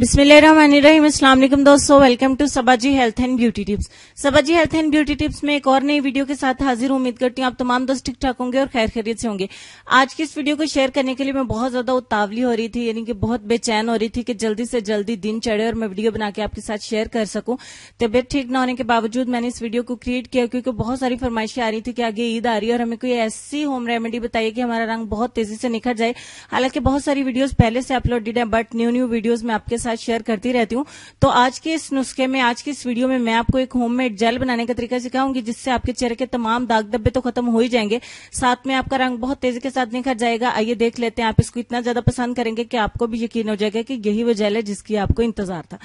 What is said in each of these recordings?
बिस्मिल्लाहिर्रहमानिर्रहीम। अस्सलाम वालेकुम दोस्तों, welcome to Sabaji health and beauty tips. Sabaji health and beauty tips में एक और नई वीडियो के साथ हाजिर हूं। उम्मीद करती हूं आप तमाम दोस्त ठीक ठाक होंगे और खैर खैरियत से होंगे। आज की इस वीडियो को शेयर करने के लिए मैं बहुत ज्यादा उतावली हो रही थी, यानी कि बहुत बेचैन हो रही थी कि जल्दी से जल्दी दिन चढ़े और मैं वीडियो बना के आपके साथ शेयर कर सकूं। तबियत ठीक न होने के बावजूद मैंने इस वीडियो को क्रिएट किया क्योंकि बहुत सारी फरमाइशें आ रही थी कि आगे ईद आ रही है और हमें कोई ऐसी होम रेमेडी बताइए कि हमारा रंग बहुत तेजी से निखर जाए। हालांकि बहुत सारी वीडियोस पहले से अपलोडेड है, बट न्यू वीडियोस मैं आपके साथ शेयर करती रहती हूं। तो आज के इस नुस्खे में, आज की इस वीडियो में मैं आपको एक होममेड जेल बनाने का तरीका सिखाऊंगी जिससे आपके चेहरे के तमाम दाग धब्बे तो खत्म हो ही जाएंगे, साथ में आपका रंग बहुत तेजी के साथ निखर जाएगा। आइए देख लेते हैं। आप इसको इतना ज्यादा पसंद करेंगे कि आपको भी यकीन हो जाएगा कि यही वो जेल है जिसकी आपको इंतजार था।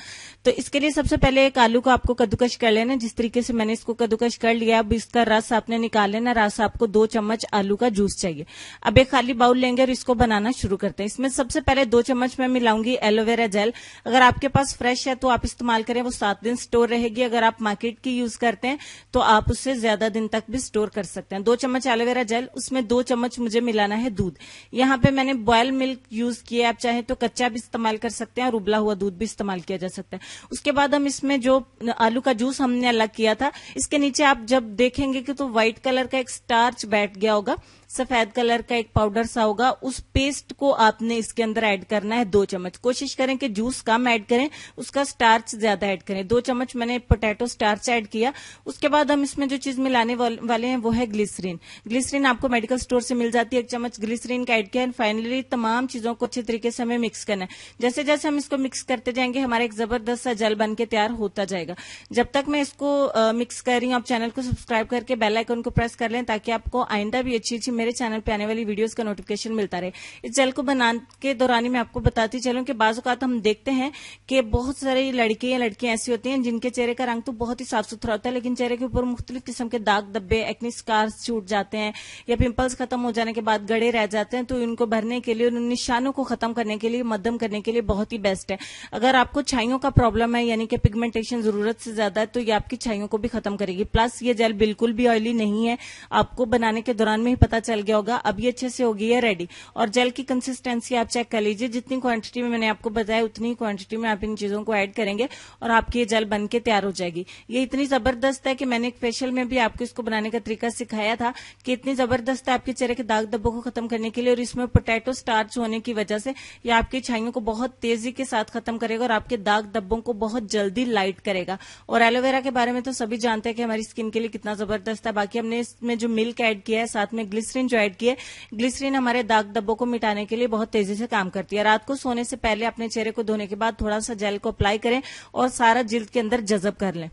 तो इसके लिए सबसे पहले एक आलू को आपको कद्दूकश कर लेना। जिस तरीके से मैंने इसको कद्दूकश कर लिया, अब इसका रस आपने निकाल लेना। रस आपको 2 चम्मच आलू का जूस चाहिए। अब एक खाली बाउल लेंगे और इसको बनाना शुरू करते हैं। इसमें सबसे पहले 2 चम्मच मैं मिलाऊंगी एलोवेरा जेल। अगर आपके पास फ्रेश है तो आप इस्तेमाल करें, वो 7 दिन स्टोर रहेगी। अगर आप मार्केट की यूज करते हैं तो आप उससे ज्यादा दिन तक भी स्टोर कर सकते हैं। 2 चम्मच एलोवेरा जेल, उसमें 2 चम्मच मुझे मिलाना है दूध। यहाँ पे मैंने बॉयल मिल्क यूज किया, आप चाहें तो कच्चा भी इस्तेमाल कर सकते हैं और उबला हुआ दूध भी इस्तेमाल किया जा सकता है। उसके बाद हम इसमें जो आलू का जूस हमने अलग किया था, इसके नीचे आप जब देखेंगे कि तो व्हाइट कलर का एक स्टार्च बैठ गया होगा, सफेद कलर का एक पाउडर सा होगा, उस पेस्ट को आपने इसके अंदर ऐड करना है 2 चम्मच। कोशिश करें कि जूस कम ऐड करें, उसका स्टार्च ज्यादा ऐड करें। 2 चम्मच मैंने पोटैटो स्टार्च ऐड किया। उसके बाद हम इसमें जो चीज मिलाने वाले हैं वो है ग्लिसरीन। ग्लिसरीन आपको मेडिकल स्टोर से मिल जाती है। 1 चम्मच ग्लिसरीन का ऐड किया। एंड फाइनली तमाम चीजों को अच्छे तरीके से हमें मिक्स करना है। जैसे जैसे हम इसको मिक्स करते जाएंगे हमारा एक जबरदस्त सा जेल बन के तैयार होता जाएगा। जब तक मैं इसको मिक्स कर रही हूँ, आप चैनल को सब्सक्राइब करके बेल आइकन को प्रेस कर लें ताकि आपको आइंदा भी अच्छी अच्छी मेरे चैनल पे आने वाली वीडियोस का नोटिफिकेशन मिलता रहे। इस जेल को बनाने के दौरान मैं आपको बताती चलूं कि बाज़ औक़ात हम देखते हैं कि बहुत सारी लड़कियां ऐसी होती हैं जिनके चेहरे का रंग तो बहुत ही साफ सुथरा होता है, लेकिन चेहरे के ऊपर मुख्तलिफ किस्म के दाग धब्बे, एक्ने स्कार्स छूट जाते हैं या पिंपल्स खत्म हो जाने के बाद गड़े रह जाते हैं। तो इनको भरने के लिए, उन निशानों को खत्म करने के लिए, मध्यम करने के लिए बहुत ही बेस्ट है। अगर आपको छाइयों का प्रॉब्लम है, यानी कि पिगमेंटेशन जरूरत से ज्यादा है, तो ये आपकी छाइयों को भी खत्म करेगी। प्लस ये जेल बिल्कुल भी ऑयली नहीं है, आपको बनाने के दौरान में ही पता चल गया होगा। अब ये अच्छे से हो गई है रेडी। और जेल की कंसिस्टेंसी आप चेक कर लीजिए। जितनी क्वांटिटी में मैंने आपको बताया उतनी क्वांटिटी में आप इन चीजों को ऐड करेंगे और आपकी ये जेल बन के तैयार हो जाएगी। ये इतनी जबरदस्त है कि मैंने एक फेशियल में भी आपको इसको बनाने का तरीका सिखाया था कि इतनी जबरदस्त है आपके चेहरे के दाग धब्बों को खत्म करने के लिए। और इसमें पोटैटो स्टार्च होने की वजह से ये आपकी छाइयों को बहुत तेजी के साथ खत्म करेगा और आपके दाग धब्बों को बहुत जल्दी लाइट करेगा। और एलोवेरा के बारे में तो सभी जानते हैं कि हमारी स्किन के लिए कितना जबरदस्त है। बाकी हमने इसमें जो मिल्क ऐड किया है, साथ में ग्लिसरीन जो ऐड किया है, ग्लिसरीन हमारे दाग धब्बों को मिटाने के लिए बहुत तेजी से काम करती है। रात को सोने से पहले अपने चेहरे को धोने के बाद थोड़ा सा जेल को अप्लाई करें और सारा जिल्द के अंदर जज़ब कर लें।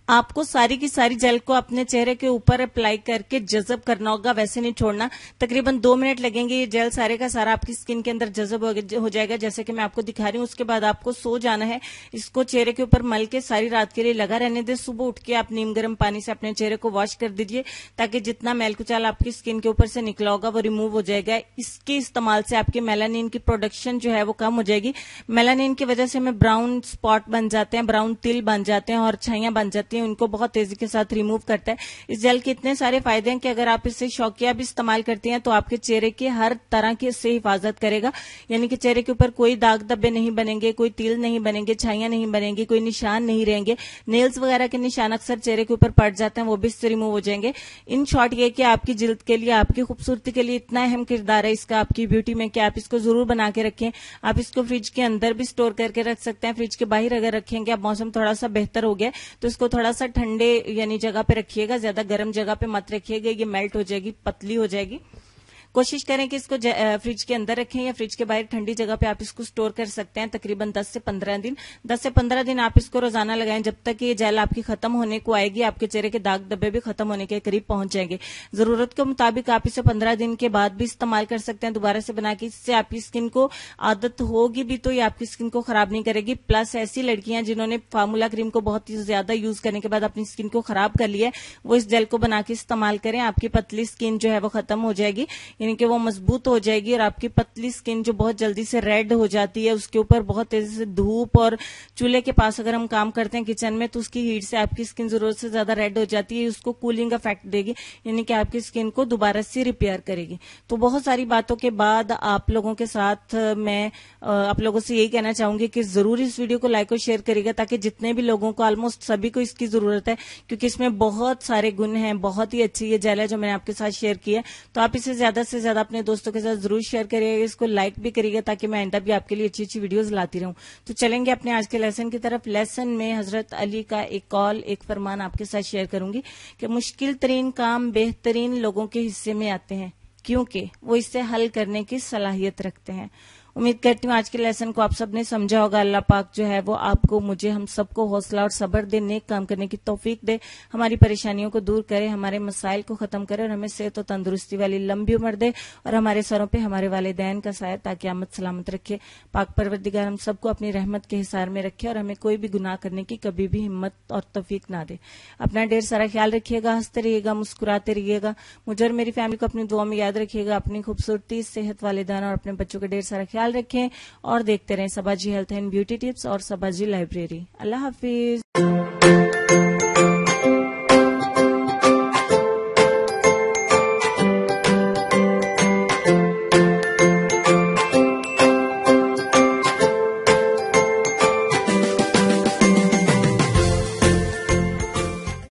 आपको सारी की सारी जेल को अपने चेहरे के ऊपर अप्लाई करके जज़ब करना होगा, वैसे नहीं छोड़ना। तकरीबन 2 मिनट लगेंगे। ये जेल सारे का सारा आपकी स्किन के अंदर जज़ब हो जाएगा, जैसे कि मैं आपको दिखा रही हूँ। उसके बाद आपको सो जाना है। इसको चेहरे के ऊपर मल के सारी रात के लिए लगा रहने दे। सुबह उठ के आप नीम गर्म पानी से अपने चेहरे को वॉश कर दीजिए ताकि जितना मैल कुचाल आपकी स्किन के ऊपर से निकला होगा वो रिमूव हो जाएगा। इसके इस्तेमाल से आपके मेलानिन की प्रोडक्शन जो है वो कम हो जाएगी। मेलानिन की वजह से हमें ब्राउन स्पॉट बन जाते हैं, ब्राउन तिल बन जाते हैं और छाइयां बन जाती हैं, उनको बहुत तेजी के साथ रिमूव करता है। इस जेल के इतने सारे फायदे हैं कि अगर आप इसे शौकिया भी इस्तेमाल करती हैं तो आपके चेहरे के हर तरह की इससे हिफाजत करेगा। यानी कि चेहरे के ऊपर कोई दाग धब्बे नहीं बनेंगे, कोई तिल नहीं बनेंगे, छाइयां नहीं बनेंगी, कोई निशान नहीं रहेंगे। नेल्स वगैरह के निशान अक्सर चेहरे के ऊपर पड़ जाते हैं, वो भी इससे रिमूव हो जाएंगे। इन शॉर्ट ये कि आपकी जिल्द के लिए, आपकी खूबसूरती के लिए इतना अहम किरदार है इसका आपकी ब्यूटी में कि आप इसको जरूर बना के रखें। आप इसको फ्रिज के अंदर भी स्टोर करके रख सकते हैं। फ्रिज के बाहर अगर रखेंगे, अब मौसम थोड़ा सा बेहतर हो गया तो इसको थोड़ा सा ठंडे यानी जगह पे रखिएगा, ज्यादा गर्म जगह पे मत रखिएगा, ये मेल्ट हो जाएगी, पतली हो जाएगी। कोशिश करें कि इसको फ्रिज के अंदर रखें या फ्रिज के बाहर ठंडी जगह पे आप इसको स्टोर कर सकते हैं तकरीबन 10 से 15 दिन। 10 से 15 दिन आप इसको रोजाना लगाएं जब तक ये जेल आपकी खत्म होने को आएगी। आपके चेहरे के दाग धब्बे भी खत्म होने के करीब पहुंच जाएंगे। जरूरत के मुताबिक आप इसे 15 दिन के बाद भी इस्तेमाल कर सकते हैं दोबारा से बना के। इससे आपकी स्किन को आदत होगी भी तो ये आपकी स्किन को खराब नहीं करेगी। प्लस ऐसी लड़कियां जिन्होंने फार्मूला क्रीम को बहुत ही ज्यादा यूज करने के बाद अपनी स्किन को खराब कर लिया है, वो इस जेल को बना के इस्तेमाल करें। आपकी पतली स्किन जो है वो खत्म हो जाएगी। यानी कि वो मजबूत हो जाएगी और आपकी पतली स्किन जो बहुत जल्दी से रेड हो जाती है, उसके ऊपर बहुत तेजी से धूप और चूल्हे के पास अगर हम काम करते हैं किचन में, तो उसकी हीट से आपकी स्किन जरूरत से ज्यादा रेड हो जाती है। उसको कूलिंग इफेक्ट देगी, यानी कि आपकी स्किन को दोबारा से रिपेयर करेगी। तो बहुत सारी बातों के बाद आप लोगों के साथ मैं आप लोगों से यही कहना चाहूंगी कि जरूर इस वीडियो को लाइक और शेयर करिएगा, ताकि जितने भी लोगों को, ऑलमोस्ट सभी को इसकी जरूरत है, क्योंकि इसमें बहुत सारे गुण हैं। बहुत ही अच्छी ये जेल है जो मैंने आपके साथ शेयर की है। तो आप इसे ज्यादा से ज्यादा अपने दोस्तों के साथ जरूर शेयर करिएगा, इसको लाइक भी करिएगा, ताकि मैं आइंदा भी आपके लिए अच्छी अच्छी वीडियोस लाती रहूं। तो चलेंगे अपने आज के लेसन की तरफ। लेसन में हजरत अली का एक कॉल, एक फरमान आपके साथ शेयर करूंगी कि मुश्किल तरीन काम बेहतरीन लोगों के हिस्से में आते हैं, क्योंकि वो इससे हल करने की सलाहियत रखते हैं। उम्मीद करती हूँ आज के लेसन को आप सबने समझा होगा। अल्लाह पाक जो है वो आपको, मुझे, हम सबको हौसला और सब्र दे, नेक काम करने की तौफीक दे, हमारी परेशानियों को दूर करे, हमारे मसाइल को खत्म करे और हमें सेहत और तंदुरुस्ती वाली लंबी उम्र दे और हमारे सरों पे हमारे वालिदैन का साया ताकि क़यामत सलामत रखे। पाक परवरदिगार हम सबको अपनी रहमत के हिसार में रखे और हमें कोई भी गुनाह करने की कभी भी हिम्मत और तौफीक ना दे। अपना ढेर सारा ख्याल रखिएगा, हंसते रहिएगा, मुस्कुराते रहिएगा। मुझे और मेरी फैमिली को अपनी दुआ में याद रखिएगा। अपनी खूबसूरती, सेहत, वालिदैन और अपने बच्चों का ढेर सारा ख्याल रखें और देखते रहें सबाजी हेल्थ एंड ब्यूटी टिप्स और सबाजी लाइब्रेरी। अल्लाह हाफिज।